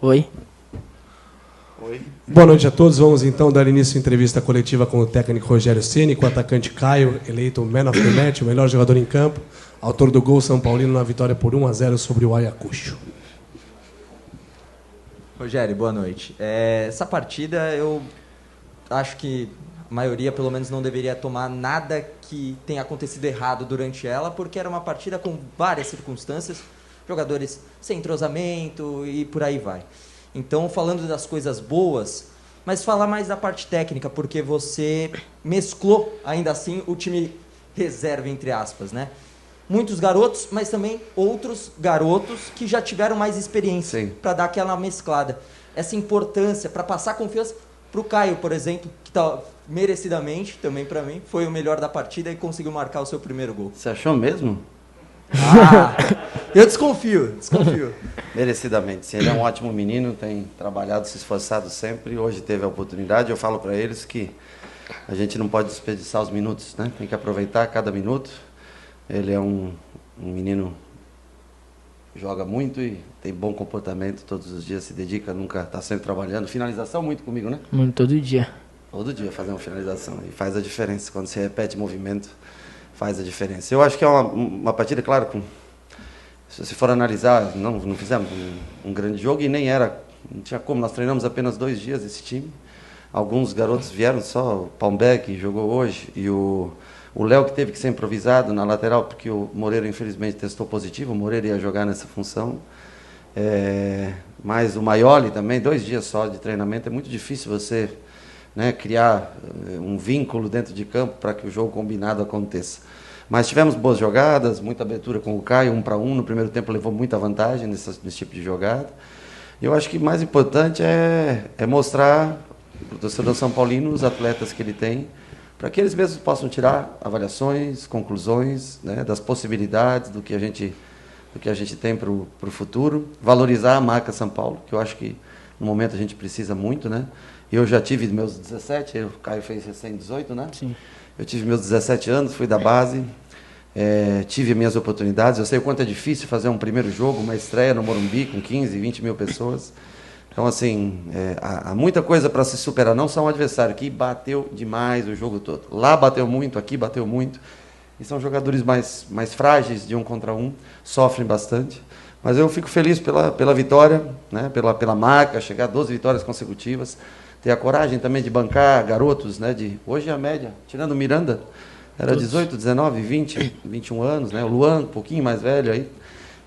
Oi. Oi. Boa noite a todos. Vamos então dar início à entrevista coletiva com o técnico Rogério Ceni, com o atacante Caio, eleito Man of the Match, o melhor jogador em campo, autor do gol São Paulino na vitória por 1-0 sobre o Ayacucho. Rogério, boa noite. Essa partida eu acho que a maioria, pelo menos, não deveria tomar nada que tenha acontecido errado durante ela, porque era uma partida com várias circunstâncias, jogadores sem entrosamento e por aí vai. Então, falando das coisas boas, mas falar mais da parte técnica, porque você mesclou, ainda assim, o time reserva, entre aspas, né? Muitos garotos, mas também outros garotos que já tiveram mais experiência para dar aquela mesclada. Essa importância, para passar confiança para o Caio, por exemplo, que tá merecidamente, também para mim, foi o melhor da partida e conseguiu marcar o seu primeiro gol. Você achou mesmo? Eu desconfio. Merecidamente. Sim, ele é um ótimo menino, tem trabalhado, se esforçado sempre. Hoje teve a oportunidade. Eu falo para eles que a gente não pode desperdiçar os minutos, né? Tem que aproveitar cada minuto. Ele é um menino que joga muito e tem bom comportamento todos os dias, se dedica, nunca está sempre trabalhando. Finalização muito comigo, né? Muito, todo dia. Todo dia fazer uma finalização. E faz a diferença. Quando se repete movimento, faz a diferença. Eu acho que é uma partida, claro, se você for analisar, não fizemos um grande jogo e nem era, não tinha como. Nós treinamos apenas 2 dias esse time. Alguns garotos vieram só, o Palmbeck jogou hoje e o Léo, que teve que ser improvisado na lateral, porque o Moreira, infelizmente, testou positivo. O Moreira ia jogar nessa função. Mas o Maioli também, 2 dias só de treinamento. É muito difícil você, né, criar um vínculo dentro de campo para que o jogo combinado aconteça. Mas tivemos boas jogadas, muita abertura com o Caio, 1-1. No primeiro tempo levou muita vantagem nesse tipo de jogada. Eu acho que o mais importante é mostrar para o torcedor São Paulino os atletas que ele tem, para que eles mesmos possam tirar avaliações, conclusões, né, das possibilidades, do que a gente tem para o futuro. Valorizar a marca São Paulo, que eu acho que no momento a gente precisa muito, né? Eu já tive meus 17, o Caio fez recém-18, né? Sim. Eu tive meus 17 anos, fui da base, tive minhas oportunidades. Eu sei o quanto é difícil fazer um primeiro jogo, uma estreia no Morumbi com 15, 20 mil pessoas. Então, assim, há muita coisa para se superar. Não só um adversário que bateu demais o jogo todo. Lá bateu muito, aqui bateu muito. E são jogadores mais frágeis de 1 contra 1, sofrem bastante. Mas eu fico feliz pela vitória, né? pela marca, chegar a 12 vitórias consecutivas. Ter a coragem também de bancar garotos, né? Hoje a média, tirando o Miranda, era 18, 19, 20, 21 anos, né? O Luan, um pouquinho mais velho aí,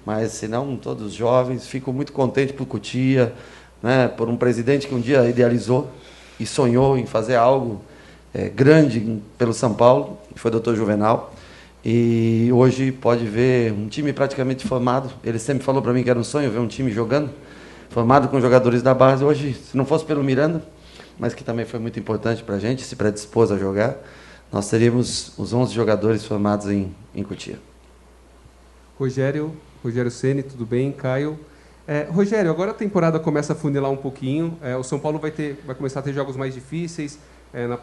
mas se não, todos jovens. Fico muito contente por Cotia, né? Por um presidente que um dia idealizou e sonhou em fazer algo grande pelo São Paulo, que foi o Dr. Juvenal. E hoje pode ver um time praticamente formado. Ele sempre falou para mim que era um sonho ver um time jogando, formado com jogadores da base. Hoje, se não fosse pelo Miranda, mas que também foi muito importante para a gente, se predispôs a jogar, nós teríamos os 11 jogadores formados em Cotia. Rogério Ceni, tudo bem? Caio. Rogério, agora a temporada começa a funilar um pouquinho. O São Paulo vai começar a ter jogos mais difíceis,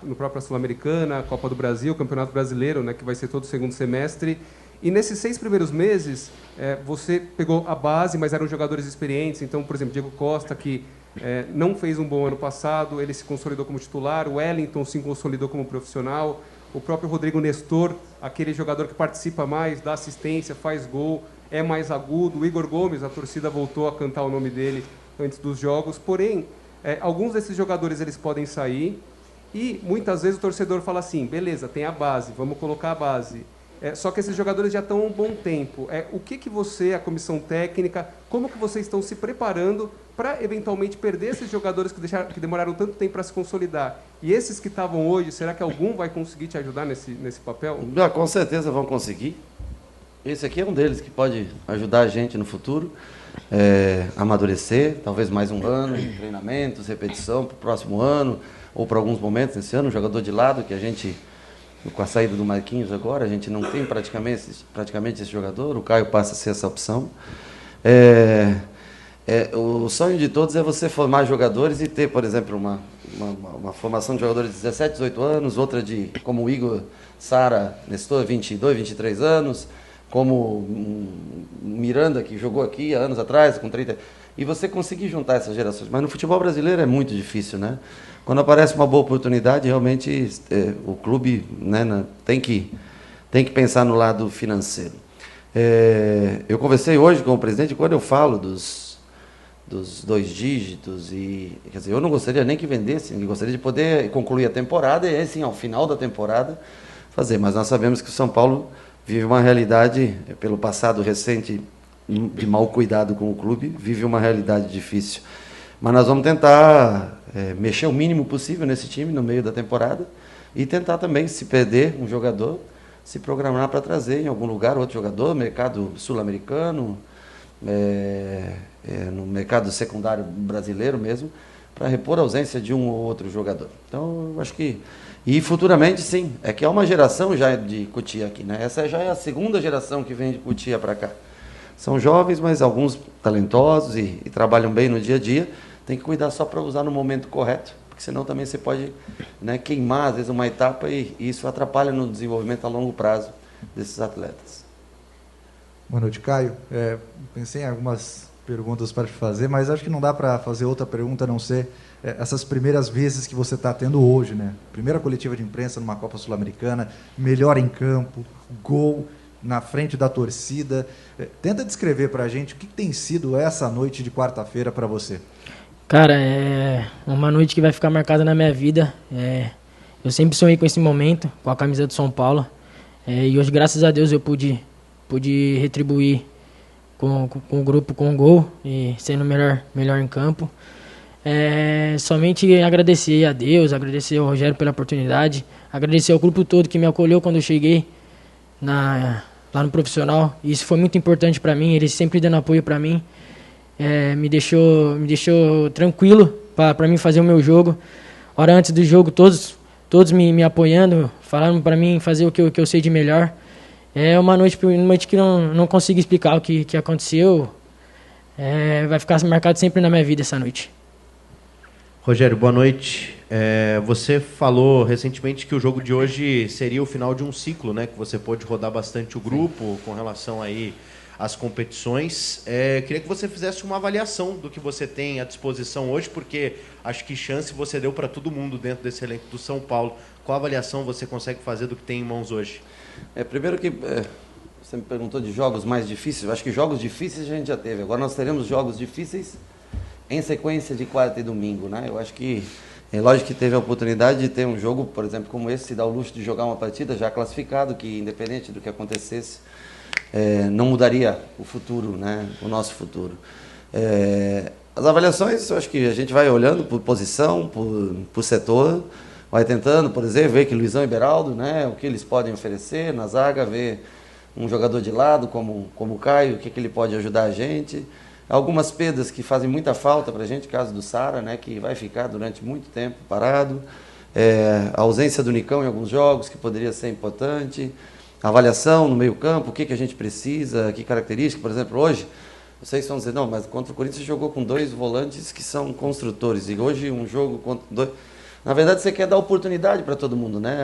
no próprio Sul-Americana, Copa do Brasil, Campeonato Brasileiro, né, que vai ser todo o segundo semestre. E nesses 6 primeiros meses, você pegou a base, mas eram jogadores experientes. Então, por exemplo, Diego Costa, que não fez um bom ano passado, ele se consolidou como titular. O Wellington se consolidou como profissional. O próprio Rodrigo Nestor, aquele jogador que participa mais, dá assistência, faz gol, é mais agudo. O Igor Gomes, a torcida voltou a cantar o nome dele antes dos jogos. Porém, alguns desses jogadores eles podem sair e muitas vezes o torcedor fala assim, beleza, tem a base, vamos colocar a base. Só que esses jogadores já estão há um bom tempo. O que você, a comissão técnica, como que vocês estão se preparando para eventualmente perder esses jogadores que demoraram tanto tempo para se consolidar? E esses que estavam hoje, será que algum vai conseguir te ajudar nesse papel? Com certeza vão conseguir. Esse aqui é um deles que pode ajudar a gente no futuro, amadurecer, talvez mais um ano de treinamentos, repetição para o próximo ano, ou para alguns momentos nesse ano, um jogador de lado que a gente... Com a saída do Marquinhos agora, a gente não tem praticamente esse jogador, o Caio passa a ser essa opção. O sonho de todos é você formar jogadores e ter, por exemplo, uma formação de jogadores de 17, 18 anos, outra como o Igor, Sara, Nestor, 22, 23 anos, como Miranda, que jogou aqui há anos atrás, com 30... E você conseguir juntar essas gerações. Mas no futebol brasileiro é muito difícil, né? Quando aparece uma boa oportunidade, realmente o clube, né, tem que pensar no lado financeiro. Eu conversei hoje com o presidente, quando eu falo dos 2 dígitos, quer dizer, eu não gostaria nem que vendesse, eu gostaria de poder concluir a temporada e, assim, ao final da temporada, fazer. Mas nós sabemos que o São Paulo vive uma realidade, pelo passado recente, de mau cuidado com o clube, vive uma realidade difícil. Mas nós vamos tentar mexer o mínimo possível nesse time no meio da temporada e tentar também, se perder um jogador, se programar para trazer em algum lugar outro jogador, mercado sul-americano, no mercado secundário brasileiro mesmo, para repor a ausência de um ou outro jogador. Então, eu acho que... E futuramente, sim, é que há uma geração já de Cotia aqui, né? Essa já é a segunda geração que vem de Cotia para cá. São jovens, mas alguns talentosos e trabalham bem no dia a dia. Tem que cuidar só para usar no momento correto, porque senão também você pode, né, queimar, às vezes, uma etapa e isso atrapalha no desenvolvimento a longo prazo desses atletas. Boa noite, Caio. Pensei em algumas perguntas para te fazer, mas acho que não dá para fazer outra pergunta a não ser essas primeiras vezes que você está tendo hoje, né? Primeira coletiva de imprensa numa Copa Sul-Americana, melhor em campo, gol na frente da torcida. Tenta descrever para a gente o que tem sido essa noite de quarta-feira para você. Cara, é uma noite que vai ficar marcada na minha vida. Eu sempre sonhei com esse momento, com a camisa do São Paulo. E hoje, graças a Deus, eu pude retribuir com o grupo, com o gol e sendo melhor em campo. Somente agradecer a Deus, agradecer ao Rogério pela oportunidade, agradecer ao grupo todo que me acolheu quando eu cheguei lá no profissional. Isso foi muito importante para mim, eles sempre dando apoio para mim. Me deixou tranquilo para mim fazer o meu jogo. Hora antes do jogo, todos me apoiando, falando para mim fazer o que eu sei de melhor. É uma noite que não consigo explicar o que aconteceu. Vai ficar marcado sempre na minha vida essa noite. Rogério, boa noite. Você falou recentemente que o jogo de hoje seria o final de um ciclo, né? Que você pôde rodar bastante o grupo com relação aí às competições. Queria que você fizesse uma avaliação do que você tem à disposição hoje, porque acho que chance você deu para todo mundo dentro desse elenco do São Paulo. Qual avaliação você consegue fazer do que tem em mãos hoje? Primeiro que você me perguntou de jogos mais difíceis. Eu acho que jogos difíceis a gente já teve. Agora nós teremos jogos difíceis em sequência de quarta e domingo, né? Eu acho que é lógico que teve a oportunidade de ter um jogo, por exemplo, como esse, se dá o luxo de jogar uma partida já classificado, que independente do que acontecesse, não mudaria o futuro, né? O nosso futuro. As avaliações, eu acho que a gente vai olhando por posição, por setor, vai tentando, por exemplo, ver que Luizão e Beraldo, né? O que eles podem oferecer na zaga, ver um jogador de lado como o Caio, o que ele pode ajudar a gente. Algumas perdas que fazem muita falta para a gente, caso do Sara, né, que vai ficar durante muito tempo parado. A ausência do Nicão em alguns jogos, que poderia ser importante. A avaliação no meio campo, o que a gente precisa, que característica. Por exemplo, hoje, vocês vão dizer, não, mas contra o Corinthians jogou com 2 volantes que são construtores. E hoje um jogo contra 2... Na verdade, você quer dar oportunidade para todo mundo, né?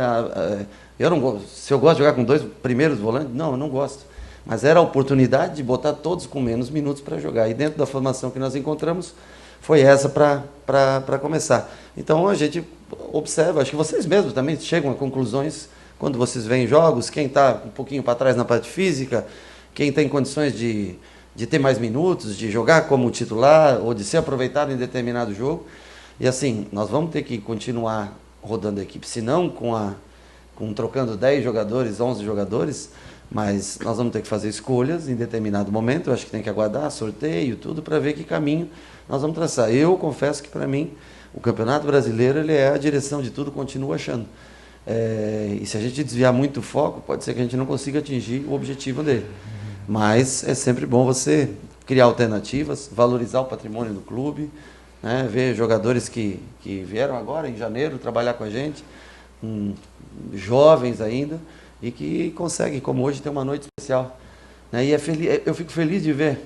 Se eu gosto de jogar com 2 primeiros volantes, não, eu não gosto. Mas era a oportunidade de botar todos com menos minutos para jogar. E dentro da formação que nós encontramos, foi essa para começar. Então a gente observa, acho que vocês mesmos também chegam a conclusões quando vocês veem jogos, quem está um pouquinho para trás na parte física, quem tem condições de ter mais minutos, de jogar como titular ou de ser aproveitado em determinado jogo. E assim, nós vamos ter que continuar rodando a equipe, senão trocando 10 jogadores, 11 jogadores, mas nós vamos ter que fazer escolhas em determinado momento. Eu acho que tem que aguardar sorteio, tudo, para ver que caminho nós vamos traçar. Eu confesso que, para mim, o Campeonato Brasileiro ele é a direção de tudo, continuo achando. E se a gente desviar muito o foco, pode ser que a gente não consiga atingir o objetivo dele. Mas é sempre bom você criar alternativas, valorizar o patrimônio do clube, né, ver jogadores que vieram agora, em janeiro, trabalhar com a gente, jovens ainda, e que conseguem, como hoje, ter uma noite especial. Né? Eu fico feliz de ver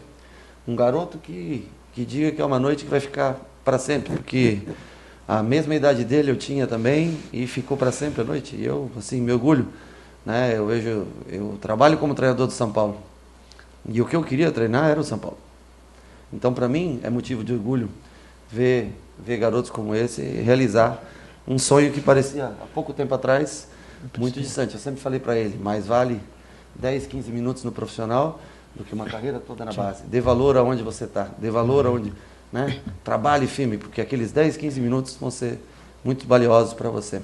um garoto que diga que é uma noite que vai ficar para sempre, porque a mesma idade dele eu tinha também e ficou para sempre a noite. E eu, assim, me orgulho né? Eu trabalho como treinador do São Paulo. E o que eu queria treinar era o São Paulo. Então, para mim, é motivo de orgulho ver garotos como esse realizar um sonho que parecia, há pouco tempo atrás, muito distante. Eu sempre falei para ele, mais vale 10, 15 minutos no profissional do que uma carreira toda na base. Dê valor aonde você está, dê valor aonde, né? Trabalhe firme, porque aqueles 10, 15 minutos vão ser muito valiosos para você.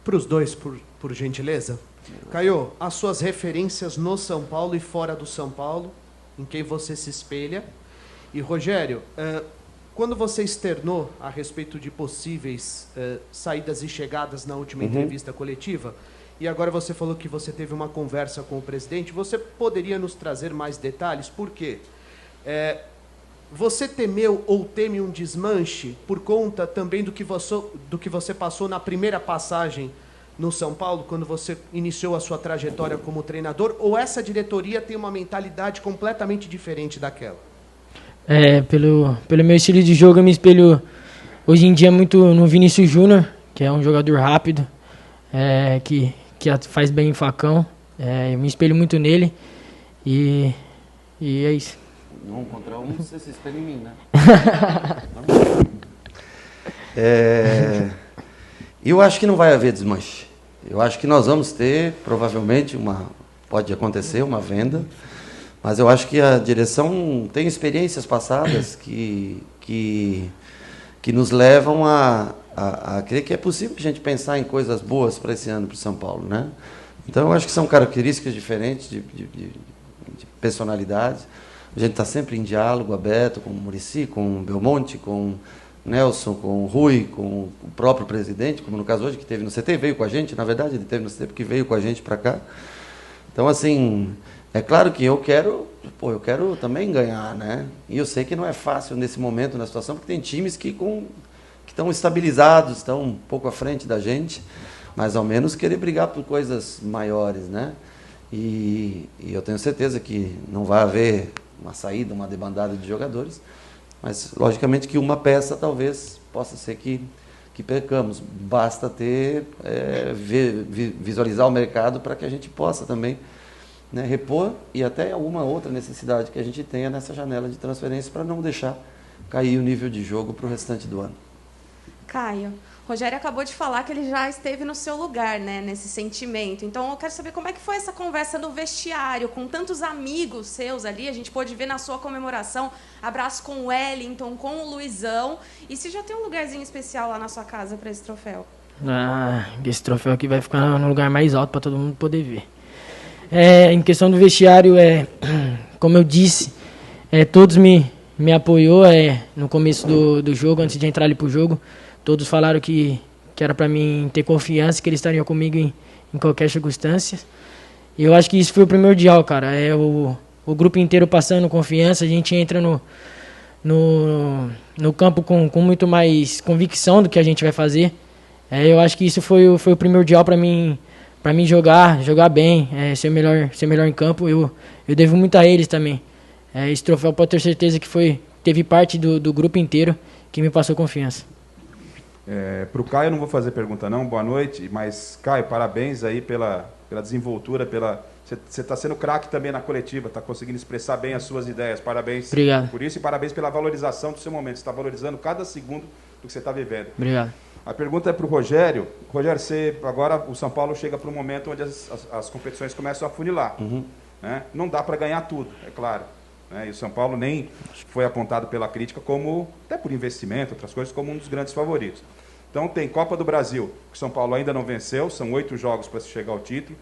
Para os dois, por gentileza. Caio, as suas referências no São Paulo e fora do São Paulo, em quem você se espelha. E, Rogério, quando você externou a respeito de possíveis saídas e chegadas na última entrevista coletiva, e agora você falou que você teve uma conversa com o presidente, você poderia nos trazer mais detalhes? Por quê? Você temeu ou teme um desmanche por conta também do que você passou na primeira passagem no São Paulo, quando você iniciou a sua trajetória como treinador, ou essa diretoria tem uma mentalidade completamente diferente daquela? Pelo meu estilo de jogo, eu me espelho hoje em dia muito no Vinícius Júnior, que é um jogador rápido, que faz bem em facão. Eu me espelho muito nele e é isso. Um contra um, você se espelha em mim, né? Eu acho que não vai haver desmanche. Eu acho que nós vamos ter, provavelmente, pode acontecer uma venda, mas eu acho que a direção tem experiências passadas que nos levam a crer que é possível a gente pensar em coisas boas para esse ano para o São Paulo, né? Então, eu acho que são características diferentes de personalidades. A gente está sempre em diálogo aberto com o Muricy, com o Belmonte, com o Nelson, com o Rui, com o próprio presidente, como no caso hoje, que esteve no CT, veio com a gente, na verdade, ele esteve no CT porque veio com a gente para cá. Então, assim, é claro que eu quero também ganhar, né? E eu sei que não é fácil nesse momento, na situação, porque tem times que estão estabilizados, estão um pouco à frente da gente, mas ao menos querer brigar por coisas maiores, né? E eu tenho certeza que não vai haver uma saída, uma debandada de jogadores, mas logicamente que uma peça talvez possa ser que percamos. Basta visualizar o mercado para que a gente possa também, né, repor e até alguma outra necessidade que a gente tenha nessa janela de transferência para não deixar cair o nível de jogo para o restante do ano. Caio, Rogério acabou de falar que ele já esteve no seu lugar, né, nesse sentimento. Então, eu quero saber como é que foi essa conversa no vestiário, com tantos amigos seus ali. A gente pôde ver na sua comemoração, abraço com o Wellington, com o Luizão. E se já tem um lugarzinho especial lá na sua casa para esse troféu? Esse troféu aqui vai ficar no lugar mais alto para todo mundo poder ver. Em questão do vestiário, como eu disse, todos me apoiou no começo do jogo, antes de entrar ali pro jogo. Todos falaram que era para mim ter confiança, que eles estariam comigo em qualquer circunstância. E eu acho que isso foi o primordial, cara. O grupo inteiro passando confiança, a gente entra no campo com muito mais convicção do que a gente vai fazer. Eu acho que isso foi o primordial para mim jogar bem, ser melhor em campo. Eu devo muito a eles também. Esse troféu pode ter certeza que teve parte do grupo inteiro que me passou confiança. Para o Caio, eu não vou fazer pergunta não, boa noite, mas Caio, parabéns aí pela desenvoltura, você está sendo craque também na coletiva, está conseguindo expressar bem as suas ideias, parabéns. Obrigado. Por isso e parabéns pela valorização do seu momento, você está valorizando cada segundo do que você está vivendo. Obrigado. A pergunta é para o Rogério. Rogério, agora o São Paulo chega para um momento onde as competições começam a funilar. Né? Não dá para ganhar tudo, é claro. Né? E o São Paulo nem foi apontado pela crítica como, até por investimento, outras coisas, como um dos grandes favoritos. Então tem Copa do Brasil, que o São Paulo ainda não venceu, são 8 jogos para se chegar ao título.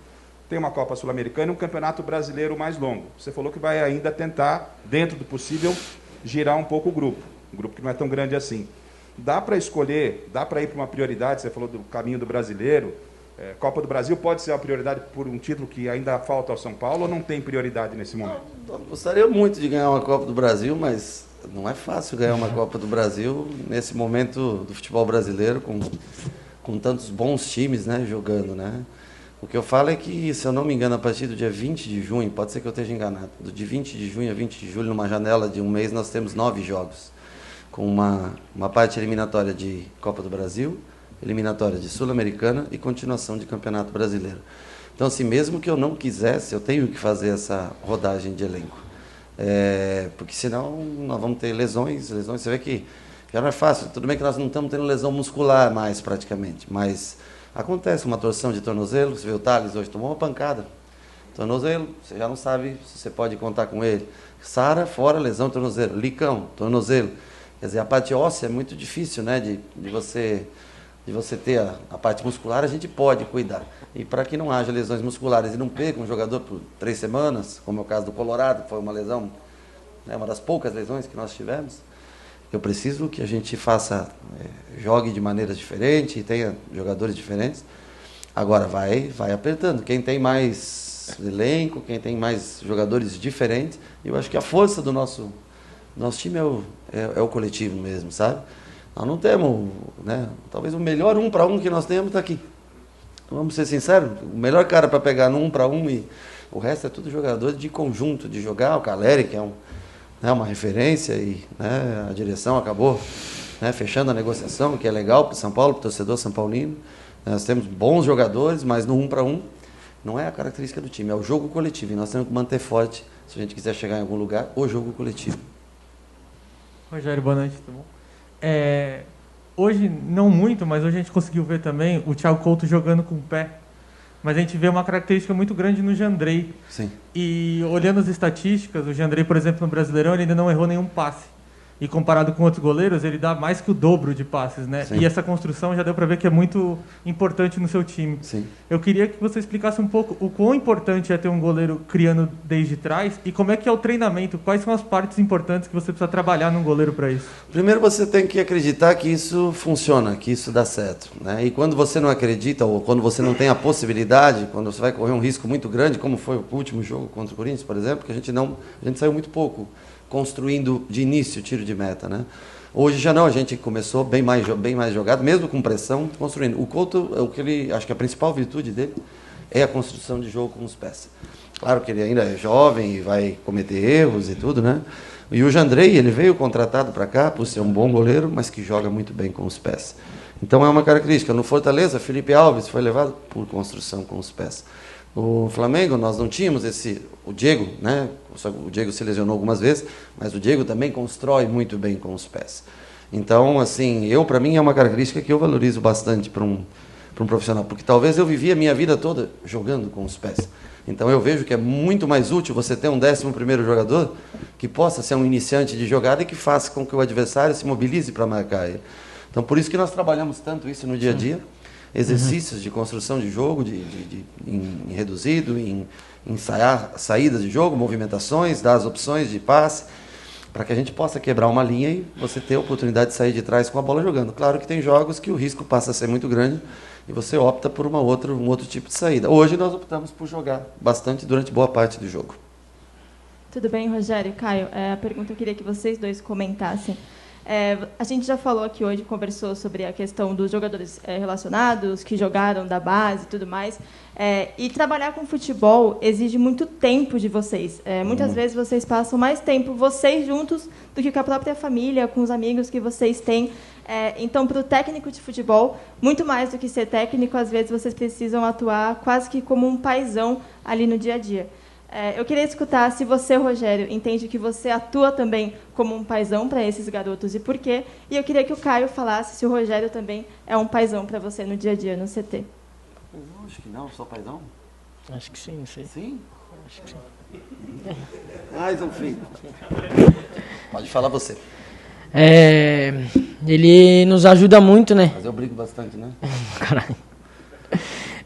Tem uma Copa Sul-Americana e um Campeonato Brasileiro mais longo. Você falou que vai ainda tentar, dentro do possível, girar um pouco o grupo. Um grupo que não é tão grande assim. Dá para escolher, dá para ir para uma prioridade, você falou do caminho do brasileiro. Copa do Brasil pode ser uma prioridade por um título que ainda falta ao São Paulo ou não tem prioridade nesse momento? Eu gostaria muito de ganhar uma Copa do Brasil, mas não é fácil ganhar uma Copa do Brasil nesse momento do futebol brasileiro, com tantos bons times, né, jogando, né? O que eu falo é que, se eu não me engano, a partir do dia 20 de junho, pode ser que eu esteja enganado, de 20 de junho a 20 de julho, numa janela de um mês, nós temos 9 jogos, com uma parte eliminatória de Copa do Brasil, eliminatórias de Sul-Americana e continuação de Campeonato Brasileiro. Então, assim, mesmo que eu não quisesse, eu tenho que fazer essa rodagem de elenco. Porque senão nós vamos ter lesões, você vê que já não é fácil. Tudo bem que nós não estamos tendo lesão muscular mais praticamente, mas acontece uma torção de tornozelo. Você vê o Thales hoje tomou uma pancada, tornozelo, você já não sabe se você pode contar com ele. Sara, fora, lesão, tornozelo. Licão, tornozelo. Quer dizer, a parte óssea é muito difícil, né, de você ter a parte muscular, a gente pode cuidar. E para que não haja lesões musculares e não perca um jogador por 3 semanas, como é o caso do Colorado, que foi uma lesão, né, uma das poucas lesões que nós tivemos, eu preciso que a gente jogue de maneiras diferentes e tenha jogadores diferentes. Agora vai apertando. Quem tem mais elenco, quem tem mais jogadores diferentes, eu acho que a força do nosso time é o coletivo mesmo, sabe? Nós não temos, né? Talvez o melhor 1 para 1 que nós temos está aqui. Vamos ser sinceros, o melhor cara para pegar no 1 para 1 e o resto é tudo jogador de conjunto, de jogar. O Caleri, que é uma referência, e né, a direção acabou, né, fechando a negociação, que é legal para o São Paulo, para o torcedor são paulino. Nós temos bons jogadores, mas no 1 para 1 não é a característica do time, é o jogo coletivo. E nós temos que manter forte, se a gente quiser chegar em algum lugar, o jogo coletivo. Rogério, boa noite, tudo bom? Hoje, não muito, mas hoje a gente conseguiu ver também o Thiago Couto jogando com o pé. Mas a gente vê uma característica muito grande no Jandrei. Sim. E olhando as estatísticas, o Jandrei, por exemplo, no Brasileirão, ele ainda não errou nenhum passe. E comparado com outros goleiros, ele dá mais que o dobro de passes, né? Sim. E essa construção já deu para ver que é muito importante no seu time. Sim. Eu queria que você explicasse um pouco o quão importante é ter um goleiro criando desde trás e como é que é o treinamento, quais são as partes importantes que você precisa trabalhar num goleiro para isso. Primeiro você tem que acreditar que isso funciona, que isso dá certo, né? E quando você não acredita, ou quando você não tem a possibilidade, quando você vai correr um risco muito grande, como foi o último jogo contra o Corinthians, por exemplo, que a gente saiu muito pouco construindo de início o tiro de meta, né? Hoje já não, a gente começou bem mais jogado, mesmo com pressão, construindo. O Couto, acho que a principal virtude dele é a construção de jogo com os pés. Claro que ele ainda é jovem e vai cometer erros e tudo, né? E o Jandrei, ele veio contratado para cá por ser um bom goleiro, mas que joga muito bem com os pés. Então é uma característica. No Fortaleza, Felipe Alves foi levado por construção com os pés. No Flamengo, nós não tínhamos o Diego, né? O Diego se lesionou algumas vezes, mas o Diego também constrói muito bem com os pés. Então, assim, para mim é uma característica que eu valorizo bastante para um profissional, porque talvez eu vivi a minha vida toda jogando com os pés. Então eu vejo que é muito mais útil você ter um 11º jogador que possa ser um iniciante de jogada e que faça com que o adversário se mobilize para marcar ele. Então por isso que nós trabalhamos tanto isso no dia a dia. Exercícios de construção de jogo, em reduzido, em ensaiar saídas de jogo, movimentações, dar as opções de passe, para que a gente possa quebrar uma linha e você ter a oportunidade de sair de trás com a bola jogando. Claro que tem jogos que o risco passa a ser muito grande e você opta por um outro tipo de saída. Hoje nós optamos por jogar bastante durante boa parte do jogo. Tudo bem, Rogério e Caio? A pergunta eu queria que vocês dois comentassem. A gente já falou aqui hoje, conversou sobre a questão dos jogadores relacionados, que jogaram da base e tudo mais. E trabalhar com futebol exige muito tempo de vocês. Muitas vezes vocês passam mais tempo vocês juntos do que com a própria família, com os amigos que vocês têm. Então, para o técnico de futebol, muito mais do que ser técnico, às vezes vocês precisam atuar quase que como um paizão ali no dia a dia. Eu queria escutar se você, Rogério, entende que você atua também como um paizão para esses garotos e por quê. E eu queria que o Caio falasse se o Rogério também é um paizão para você no dia a dia, no CT. Eu acho que não, sou paizão. Acho que sim, sei. Sim? Acho que sim. Mais um filho. Pode falar você. Ele nos ajuda muito, né? Mas eu brigo bastante, né? Caralho.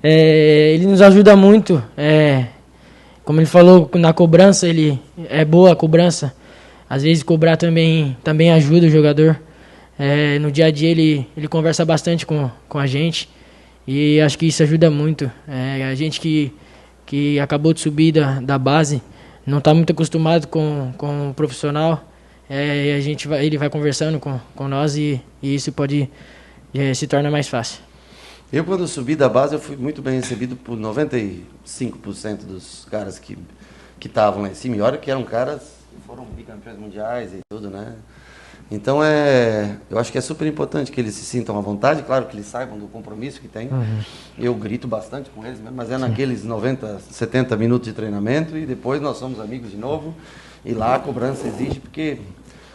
Ele nos ajuda muito. Como ele falou, na cobrança, ele é boa a cobrança. Às vezes cobrar também ajuda o jogador. No dia a dia ele conversa bastante com a gente. E acho que isso ajuda muito. A gente que acabou de subir da base, não está muito acostumado com o profissional. Ele vai conversando com nós e isso pode se torna mais fácil. Eu, quando subi da base, eu fui muito bem recebido por 95% dos caras que estavam lá em cima. E olha que eram caras que foram bicampeões mundiais e tudo, né? Então, eu acho que é super importante que eles se sintam à vontade, claro que eles saibam do compromisso que tem. Eu grito bastante com eles mesmo, mas é naqueles 90, 70 minutos de treinamento e depois nós somos amigos de novo. E lá a cobrança existe, porque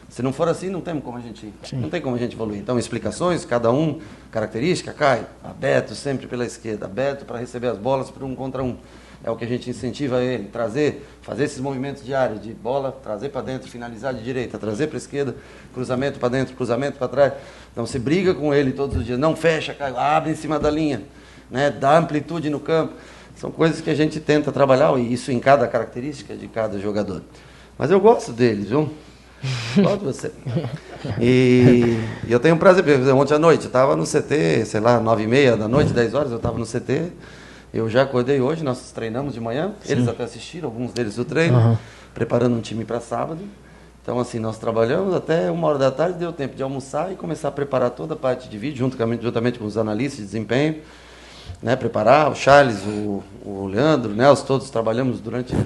se não for assim, não tem como a gente evoluir. Então, explicações, cada um, característica, Caio, aberto sempre pela esquerda, aberto para receber as bolas por 1 contra 1. É o que a gente incentiva ele, fazer esses movimentos diários de bola, trazer para dentro, finalizar de direita, trazer para a esquerda, cruzamento para dentro, cruzamento para trás. Então, você briga com ele todos os dias, não fecha, Caio, abre em cima da linha, né? Dá amplitude no campo. São coisas que a gente tenta trabalhar, e isso em cada característica de cada jogador. Mas eu gosto deles, viu? Gosto de você. E eu tenho um prazer, por exemplo, ontem à noite, eu estava no CT, sei lá, 9h30 da noite, 10 horas, eu estava no CT. Eu já acordei hoje, nós treinamos de manhã, eles até assistiram, alguns deles do treino, preparando um time para sábado. Então, assim, nós trabalhamos até 1h da tarde, deu tempo de almoçar e começar a preparar toda a parte de vídeo, juntamente com os analistas de desempenho, né, preparar, o Charles, o Leandro, o Nelson, todos trabalhamos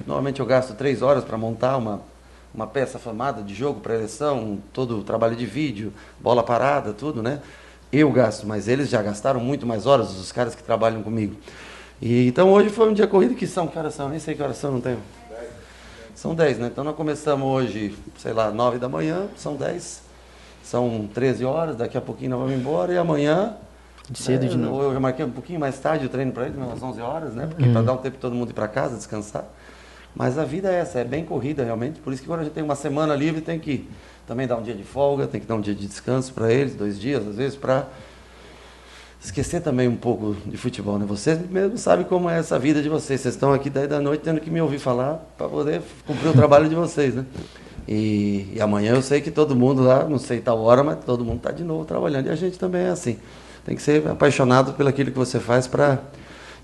normalmente eu gasto 3 horas para montar uma peça formada de jogo para eleição, todo o trabalho de vídeo, bola parada, tudo, né? Eu gasto, mas eles já gastaram muito mais horas, os caras que trabalham comigo. E, então hoje foi um dia corrido, que horas são? Nem sei que horas são, não tenho. São 10, né? Então nós começamos hoje, sei lá, 9 da manhã, são 10, são 13 horas, daqui a pouquinho nós vamos embora e amanhã... Cedo de novo. Eu já marquei um pouquinho mais tarde o treino para eles, umas 11 horas, né? Porque para dar um tempo para todo mundo ir para casa, descansar. Mas a vida é essa, é bem corrida realmente, por isso que quando a gente tem uma semana livre, tem que também dar um dia de folga, tem que dar um dia de descanso para eles, 2 dias, às vezes, para esquecer também um pouco de futebol, né? Vocês mesmo sabem como é essa vida de vocês. Vocês estão aqui 10 da noite tendo que me ouvir falar para poder cumprir o trabalho de vocês, né? E amanhã eu sei que todo mundo lá, não sei tal hora, mas todo mundo está de novo trabalhando. E a gente também é assim. Tem que ser apaixonado pelo aquilo que você faz para...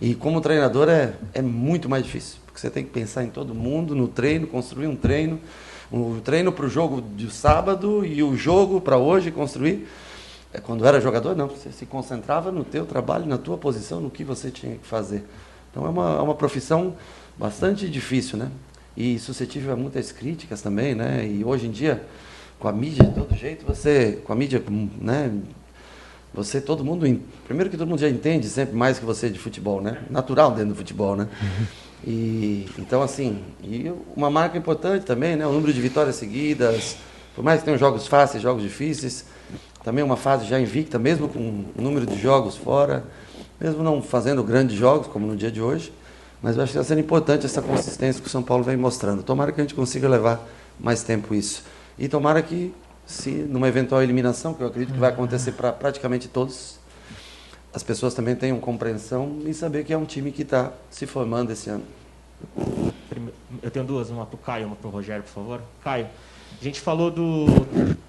E como treinador é muito mais difícil, porque você tem que pensar em todo mundo, no treino, construir um treino, o treino para o jogo de sábado e o jogo para hoje construir. Quando era jogador, não, você se concentrava no teu trabalho, na tua posição, no que você tinha que fazer. Então é uma profissão bastante difícil, né? E suscetível a muitas críticas também, né? E hoje em dia, com a mídia de todo jeito, com a mídia, né? Todo mundo, primeiro que todo mundo já entende sempre mais que você de futebol, né? Natural dentro do futebol, né? E então, assim, e uma marca importante também, né? O número de vitórias seguidas, por mais que tenham jogos fáceis, jogos difíceis, também uma fase já invicta, mesmo com o número de jogos fora, mesmo não fazendo grandes jogos, como no dia de hoje, mas eu acho que está sendo importante essa consistência que o São Paulo vem mostrando. Tomara que a gente consiga levar mais tempo isso. E tomara que, se numa eventual eliminação, que eu acredito que vai acontecer para praticamente todos, as pessoas também tenham compreensão e saber que é um time que está se formando esse ano. Eu tenho duas, uma para o Caio e uma para o Rogério, por favor. Caio, a gente falou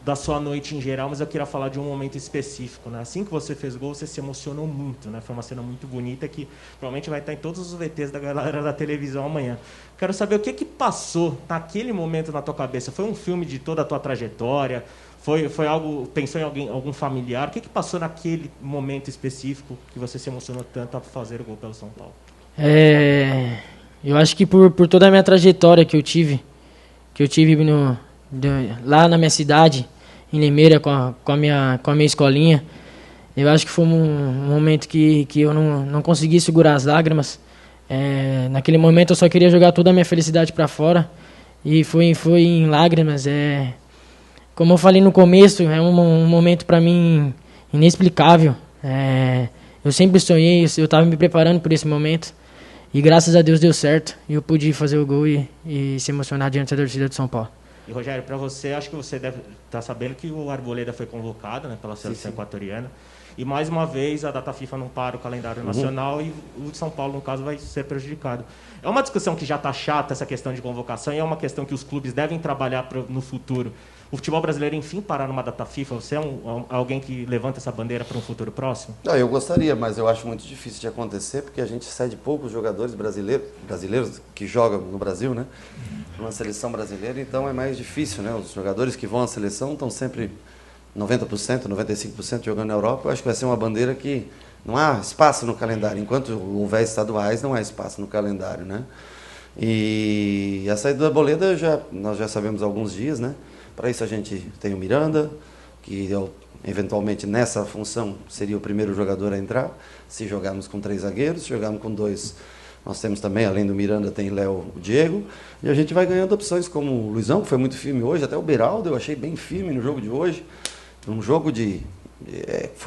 da sua noite em geral, mas eu queria falar de um momento específico, né? Assim que você fez gol, você se emocionou muito, né? Foi uma cena muito bonita que provavelmente vai estar em todos os VTs da galera da televisão amanhã. Quero saber o que passou naquele momento na tua cabeça. Foi um filme de toda a tua trajetória? Foi algo, pensou em algum familiar? O que passou naquele momento específico que você se emocionou tanto a fazer o gol pelo São Paulo? Eu acho que por toda a minha trajetória que eu tive lá na minha cidade, em Limeira, com a minha escolinha, eu acho que foi um momento que eu não consegui segurar as lágrimas. Naquele momento eu só queria jogar toda a minha felicidade para fora e foi em lágrimas. Como eu falei no começo, é um momento para mim inexplicável. Eu sempre sonhei, eu estava me preparando por esse momento e graças a Deus deu certo e eu pude fazer o gol e se emocionar diante da torcida de São Paulo. E, Rogério, para você, acho que você deve estar sabendo que o Arboleda foi convocado, né, pela seleção equatoriana. E, mais uma vez, a data FIFA não para o calendário nacional e o de São Paulo, no caso, vai ser prejudicado. É uma discussão que já está chata, essa questão de convocação, e é uma questão que os clubes devem trabalhar no futuro. O futebol brasileiro, enfim, parar numa data FIFA, você é alguém que levanta essa bandeira para um futuro próximo? Não, eu gostaria, mas eu acho muito difícil de acontecer, porque a gente cede poucos jogadores brasileiros que jogam no Brasil, né? Uma seleção brasileira, então é mais difícil, né? Os jogadores que vão à seleção estão sempre 90%, 95% jogando na Europa. Eu acho que vai ser uma bandeira que não há espaço no calendário. Enquanto houver estaduais, não há espaço no calendário, né? E a saída do Arboleda nós já sabemos há alguns dias, né? Para isso a gente tem o Miranda, que eventualmente nessa função seria o primeiro jogador a entrar, se jogarmos com 3 zagueiros, se jogarmos com 2, nós temos também, além do Miranda, tem Léo, o Diego, e a gente vai ganhando opções como o Luizão, que foi muito firme hoje, até o Beraldo eu achei bem firme no jogo de hoje, um jogo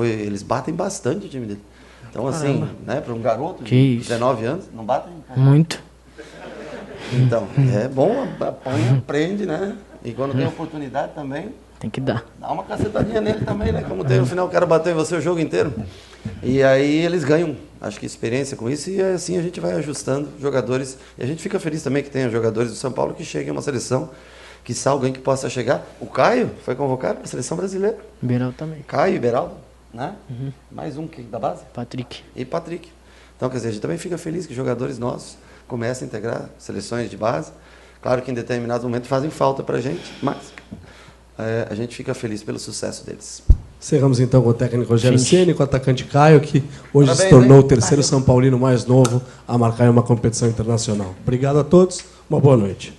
eles batem bastante o time dele. Então, assim, né, para um garoto de 19 anos, não batem? Muito. Então, é bom, apanha, aprende, né? E quando tem oportunidade também, tem que dar. Dá uma cacetadinha nele também, né? Como tem no final, o cara bateu em você o jogo inteiro. E aí eles ganham, acho que experiência com isso, e assim a gente vai ajustando jogadores. E a gente fica feliz também que tenha jogadores do São Paulo que cheguem a uma seleção, que alguém que possa chegar. O Caio foi convocado para a seleção brasileira. Beraldo também. Caio e Beraldo, né? Mais um da base? Patrick. E Patrick. Então, quer dizer, a gente também fica feliz que jogadores nossos comecem a integrar seleções de base. Claro que em determinados momentos fazem falta para a gente, mas a gente fica feliz pelo sucesso deles. Encerramos então com o técnico Rogério Ceni, com o atacante Caio, que hoje Parabéns, se tornou hein? o terceiro São Paulino mais novo a marcar em uma competição internacional. Obrigado a todos, uma boa noite.